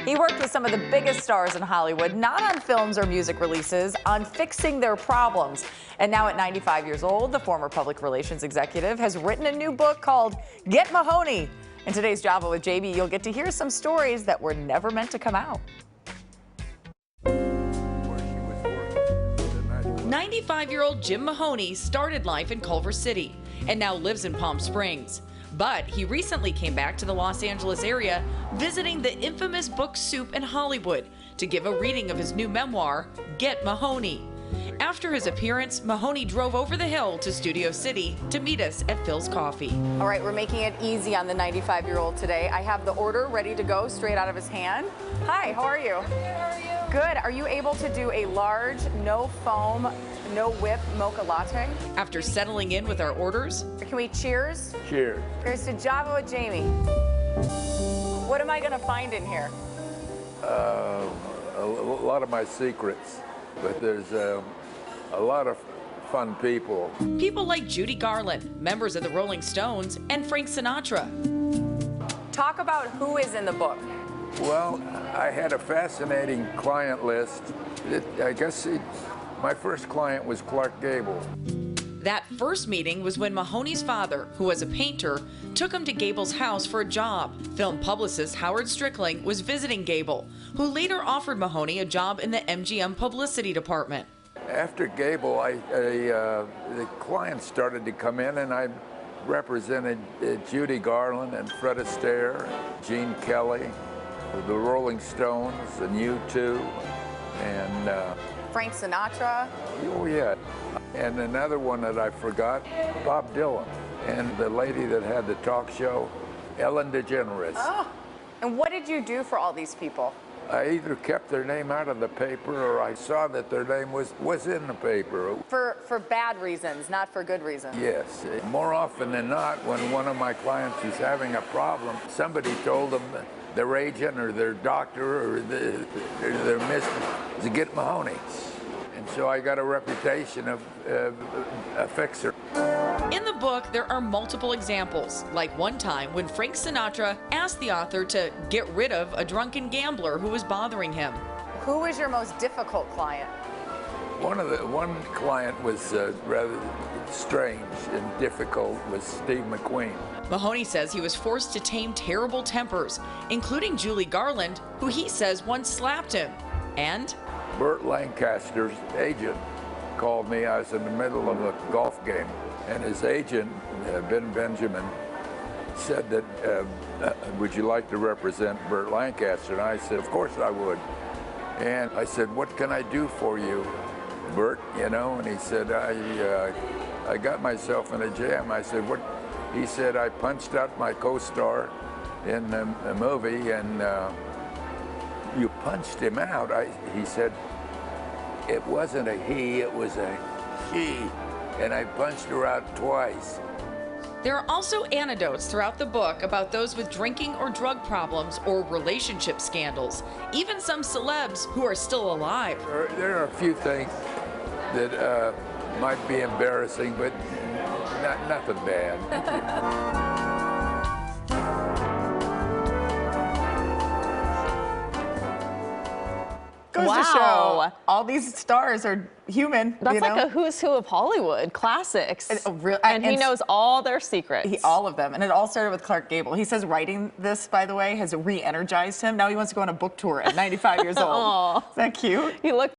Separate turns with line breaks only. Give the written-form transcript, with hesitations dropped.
He worked with some of the biggest stars in Hollywood, not on films or music releases, on fixing their problems. And now at 95 years old, the former public relations executive has written a new book called Get Mahoney. In today's Java with JB, you'll get to hear some stories that were never meant to come out.
95-year-old Jim Mahoney started life in Culver City and now lives in Palm Springs. But he recently came back to the Los Angeles area, visiting the infamous Book Soup in Hollywood to give a reading of his new memoir, Get Mahoney. After his appearance, Mahoney drove over the hill to Studio City to meet us at Phil's Coffee.
All right, we're making it easy on the 95-year-old today. I have the order ready to go straight out of his hand. Hi, how are you?
Good, how are you?
Good. Are you able to do a large, no foam, no whip mocha latte?
After settling in with our orders,
Can we cheers?
Cheers.
Here's to Java with Jamie. What am I going to find in here?
A lot of my secrets, but there's a lot of fun people.
people like Judy Garland, members of the Rolling Stones, and Frank Sinatra.
Talk about who is in the book.
Well, I had a fascinating client list. My first client was Clark Gable.
That first meeting was when Mahoney's father, who was a painter, took him to Gable's house for a job. Film publicist Howard Strickling was visiting Gable, who later offered Mahoney a job in the MGM publicity department.
After Gable, the clients started to come in, and I represented Judy Garland and Fred Astaire, Gene Kelly, the Rolling Stones, and U2, and
Frank Sinatra.
oh yeah, and another one that I forgot, Bob Dylan, and the lady that had the talk show, Ellen DeGeneres.
Oh, and what did you do for all these people?
I either kept their name out of the paper, or I saw that their name was in the paper.
For bad reasons, not for good reasons.
Yes, more often than not, when one of my clients is having a problem, somebody told them their agent or their doctor or their mistress to get Mahoney. And so I got a reputation of a fixer.
In the book, there are multiple examples, like one time when Frank Sinatra asked the author to get rid of a drunken gambler who was bothering him.
Who was your most difficult client?
One client was rather strange and difficult, was Steve McQueen.
Mahoney says he was forced to tame terrible tempers, including Julie Garland, who he says once slapped him. And
Burt Lancaster's agent called me. I was in the middle of a golf game, and his agent, Ben Benjamin, said that, would you like to represent Burt Lancaster? And I said, of course I would. And I said, what can I do for you, Burt? You know, and he said, I got myself in a jam. I said, what? He said, I punched out my co-star in a movie, and you punched him out. He said, it wasn't a he, it was a she, and I punched her out twice.
there are also anecdotes throughout the book about those with drinking or drug problems or relationship scandals, even some celebs who are still alive.
There are a few things that might be embarrassing, but nothing bad.
Goes to show all these stars are human.
That's like a who's who of Hollywood, classics. And he knows all their secrets.
All of them. And it all started with Clark Gable. He says writing this, by the way, has re-energized him. Now he wants to go on a book tour at 95 years old.
Aw.
Is that cute?
He looked